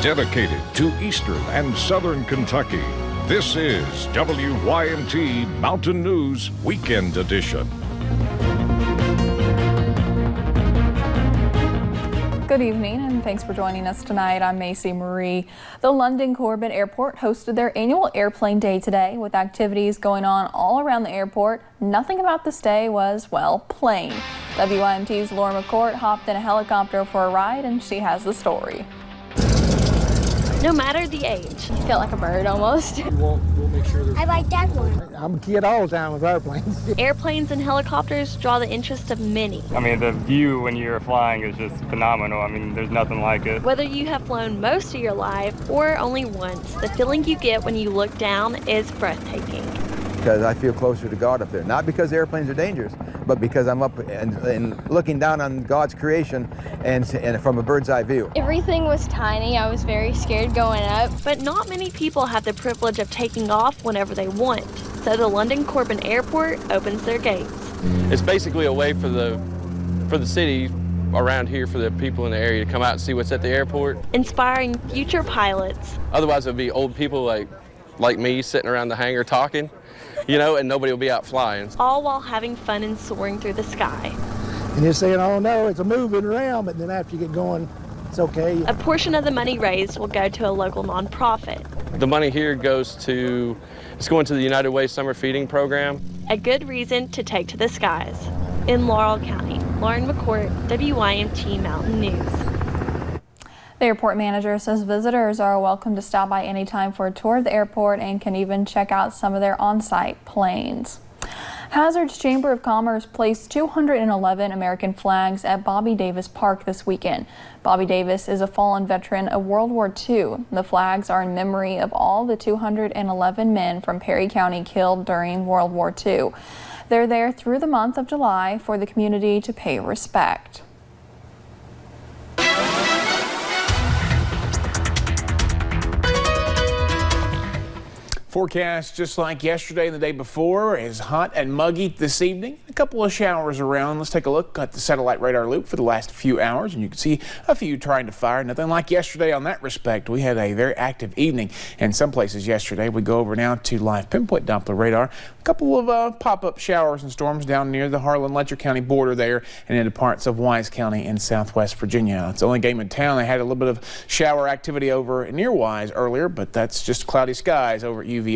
dedicated to Eastern and Southern Kentucky. This is WYMT Mountain News Weekend Edition. Good evening and thanks for joining us tonight. I'm Macy Marie. The London Corbin Airport hosted their annual airplane day today with activities going on all around the airport. Nothing about this day was, well, plain. WYMT's Laura McCourt hopped in a helicopter for a ride and she has the story. No matter the age, you feel like a bird almost. We'll make sure I like that one. I'm a kid all the time with airplanes. Airplanes and helicopters draw the interest of many. I mean, the view when you're flying is just phenomenal. I mean, there's nothing like it. Whether you have flown most of your life or only once, the feeling you get when you look down is breathtaking. Because I feel closer to God up there. Not because airplanes are dangerous, but because I'm up and looking down on God's creation and from a bird's eye view. Everything was tiny. I was very scared going up. But not many people have the privilege of taking off whenever they want. So the London Corbin Airport opens their gates. It's basically a way for the city around here, for the people in the area to come out and see what's at the airport. Inspiring future pilots. Otherwise, it would be old people like me sitting around the hangar talking, you know, and nobody will be out flying. All while having fun and soaring through the sky. And you're saying, oh no, it's a moving around, but then after you get going, it's okay. A portion of the money raised will go to a local nonprofit. The money here it's going to the United Way Summer Feeding Program. A good reason to take to the skies. In Laurel County, Lauren McCourt, WYMT Mountain News. The airport manager says visitors are welcome to stop by anytime for a tour of the airport and can even check out some of their on-site planes. Hazard's Chamber of Commerce placed 211 American flags at Bobby Davis Park this weekend. Bobby Davis is a fallen veteran of World War II. The flags are in memory of all the 211 men from Perry County killed during World War II. They're there through the month of July for the community to pay respect. Forecast just like yesterday and the day before is hot and muggy this evening. A couple of showers around. Let's take a look at the satellite radar loop for the last few hours and you can see a few trying to fire. Nothing like yesterday on that respect. We had a very active evening in some places yesterday. We go over now to live pinpoint Doppler radar. A couple of pop-up showers and storms down near the Harlan-Letcher County border there and into parts of Wise County in southwest Virginia. It's the only game in town. They had a little bit of shower activity over near Wise earlier, but that's just cloudy skies over at UVA.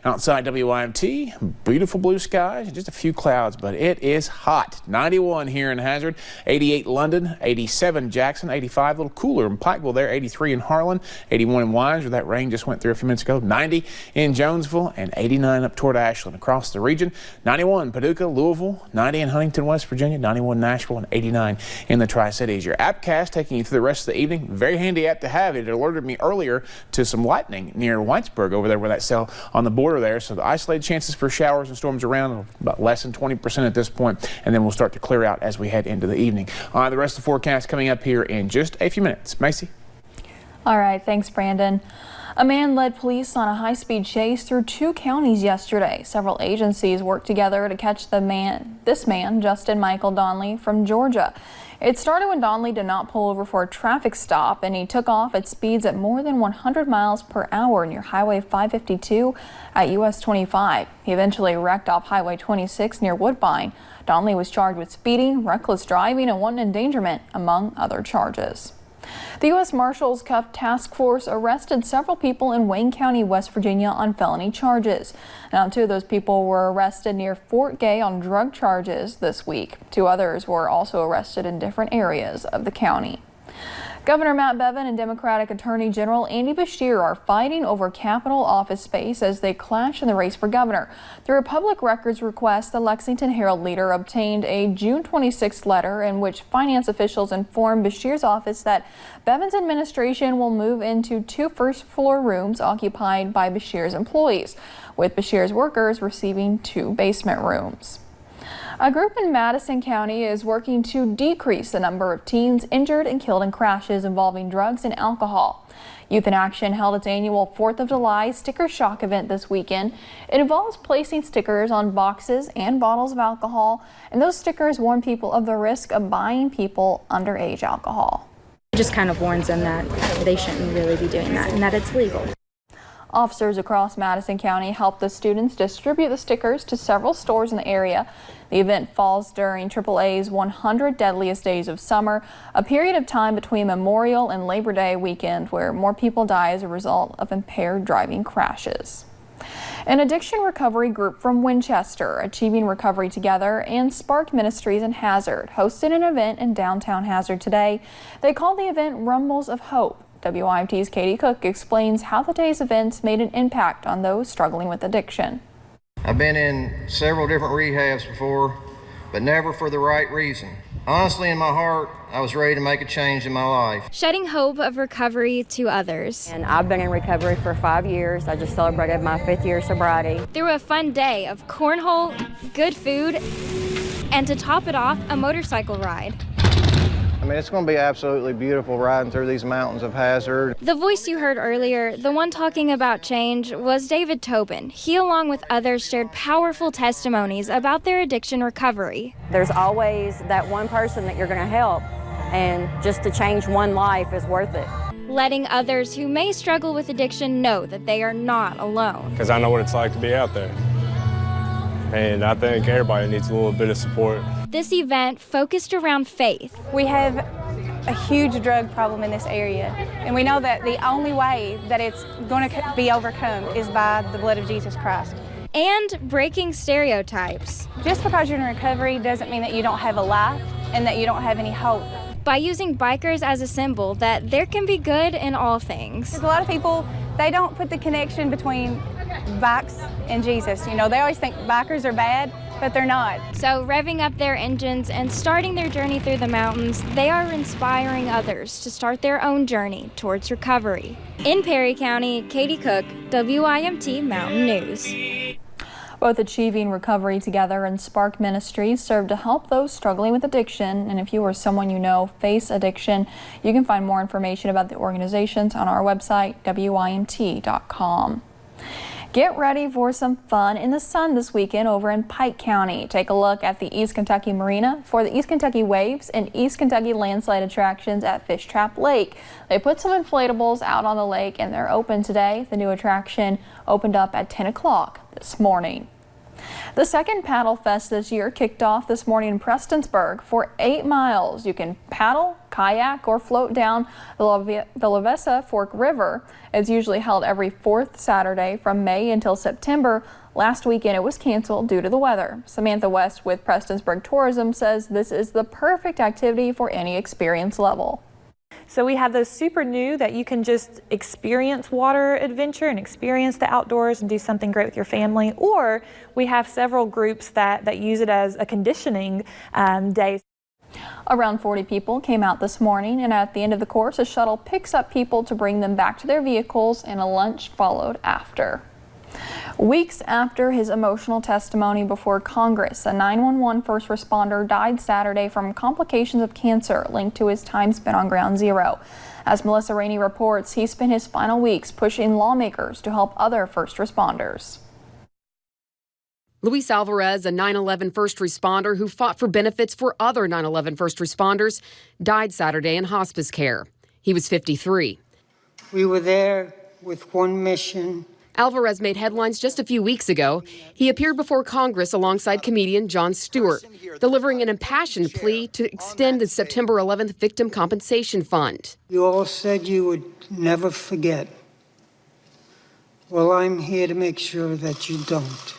Outside WYMT, beautiful blue skies, just a few clouds, but it is hot. 91 here in Hazard, 88 London, 87 Jackson, 85 a little cooler in Pikeville there, 83 in Harlan, 81 in Wise where that rain just went through a few minutes ago, 90 in Jonesville, and 89 up toward Ashland across the region, 91 Paducah, Louisville, 90 in Huntington, West Virginia, 91 Nashville, and 89 in the Tri-Cities. Your appcast taking you through the rest of the evening. Very handy app to have. It alerted me earlier to some lightning near Whitesburg over there where that cell on the border there. So the isolated chances for showers and storms around about less than 20% at this point, and then we'll start to clear out as we head into the evening. The rest of the forecast coming up here in just a few minutes. Macy. All right, thanks, Brandon. A man led police on a high-speed chase through 2 counties yesterday. Several agencies worked together to catch this man, Justin Michael Donnelly from Georgia. It started when Donnelly did not pull over for a traffic stop and he took off at speeds at more than 100 miles per hour near Highway 552 at US 25. He eventually wrecked off Highway 26 near Woodbine. Donnelly was charged with speeding, reckless driving, and wanton endangerment, among other charges. The U.S. Marshals Cuff Task Force arrested several people in Wayne County, West Virginia on felony charges. Now, 2 of those people were arrested near Fort Gay on drug charges this week. 2 others were also arrested in different areas of the county. Governor Matt Bevin and Democratic Attorney General Andy Beshear are fighting over Capitol office space as they clash in the race for governor. Through a public records request, the Lexington Herald leader obtained a June 26th letter in which finance officials informed Beshear's office that Bevin's administration will move into 2 first-floor rooms occupied by Beshear's employees, with Beshear's workers receiving 2 basement rooms. A group in Madison County is working to decrease the number of teens injured and killed in crashes involving drugs and alcohol. Youth in Action held its annual 4th of July Sticker Shock event this weekend. It involves placing stickers on boxes and bottles of alcohol, and those stickers warn people of the risk of buying people underage alcohol. just kind of warns them that they shouldn't really be doing that and that it's legal. Officers across Madison County helped the students distribute the stickers to several stores in the area. The event falls during AAA's 100 Deadliest Days of Summer, a period of time between Memorial and Labor Day weekend where more people die as a result of impaired driving crashes. An addiction recovery group from Winchester, Achieving Recovery Together, and Spark Ministries in Hazard hosted an event in downtown Hazard today. They called the event Rumbles of Hope. WYMT's Katie Cook explains how the day's events made an impact on those struggling with addiction. I've been in several different rehabs before, but never for the right reason. Honestly, in my heart, I was ready to make a change in my life. Shedding hope of recovery to others. And I've been in recovery for 5 years. I just celebrated my 5th year sobriety. Through a fun day of cornhole, good food, and to top it off, a motorcycle ride. I mean, it's going to be absolutely beautiful riding through these mountains of Hazard. The voice you heard earlier, the one talking about change, was David Tobin. He, along with others, shared powerful testimonies about their addiction recovery. There's always that one person that you're going to help, and just to change one life is worth it. Letting others who may struggle with addiction know that they are not alone. Because I know what it's like to be out there. And I think everybody needs a little bit of support. This event focused around faith. We have a huge drug problem in this area, and we know that the only way that it's going to be overcome is by the blood of Jesus Christ. And breaking stereotypes. Just because you're in recovery doesn't mean that you don't have a life and that you don't have any hope. By using bikers as a symbol that there can be good in all things. There's a lot of people, they don't put the connection between bikes and Jesus. You know, they always think bikers are bad, but they're not. So revving up their engines and starting their journey through the mountains, they are inspiring others to start their own journey towards recovery. In Perry County, Katie Cook, WYMT Mountain News. Both Achieving Recovery Together and Spark Ministries serve to help those struggling with addiction. And if you or someone you know face addiction, you can find more information about the organizations on our website, WYMT.com. Get ready for some fun in the sun this weekend over in Pike County. Take a look at the East Kentucky Marina for the East Kentucky Waves and East Kentucky landslide attractions at Fish Trap Lake. They put some inflatables out on the lake and they're open today. The new attraction opened up at 10 o'clock this morning. The second Paddle Fest this year kicked off this morning in Prestonsburg. For 8 miles, you can paddle, kayak, or float down the Lavesa Fork River. It's usually held every 4th Saturday from May until September. Last weekend it was canceled due to the weather. Samantha West with Prestonsburg Tourism says this is the perfect activity for any experience level. So we have those super new that you can just experience water adventure and experience the outdoors and do something great with your family. Or we have several groups that use it as a conditioning day. Around 40 people came out this morning, and at the end of the course, a shuttle picks up people to bring them back to their vehicles, and a lunch followed after. Weeks after his emotional testimony before Congress, a 911 first responder died Saturday from complications of cancer linked to his time spent on Ground Zero. As Melissa Rainey reports, he spent his final weeks pushing lawmakers to help other first responders. Luis Alvarez, a 9/11 first responder who fought for benefits for other 9/11 first responders, died Saturday in hospice care. He was 53. We were there with one mission. Alvarez made headlines just a few weeks ago. He appeared before Congress alongside comedian Jon Stewart, delivering an impassioned plea to extend the September 11th Victim Compensation Fund. You all said you would never forget. Well, I'm here to make sure that you don't.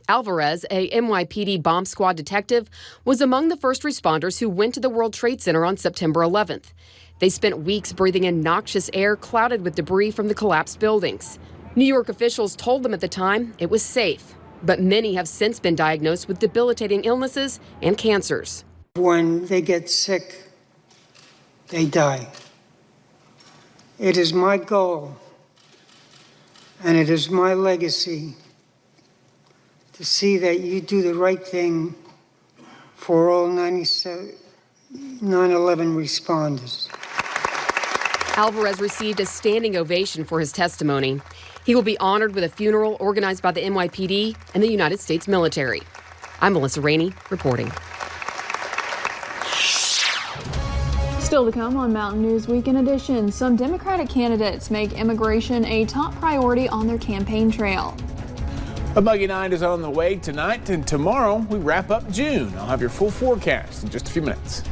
Alvarez, a NYPD bomb squad detective, was among the first responders who went to the World Trade Center on September 11th. They spent weeks breathing in noxious air clouded with debris from the collapsed buildings. New York officials told them at the time it was safe, but many have since been diagnosed with debilitating illnesses and cancers. When they get sick, they die. It is my goal, and it is my legacy to see that you do the right thing for all 9/11 responders. Alvarez received a standing ovation for his testimony. He will be honored with a funeral organized by the NYPD and the United States military. I'm Melissa Rainey reporting. Still to come on Mountain News Weekend Edition, some Democratic candidates make immigration a top priority on their campaign trail. A muggy night is on the way tonight, and tomorrow we wrap up June. I'll have your full forecast in just a few minutes.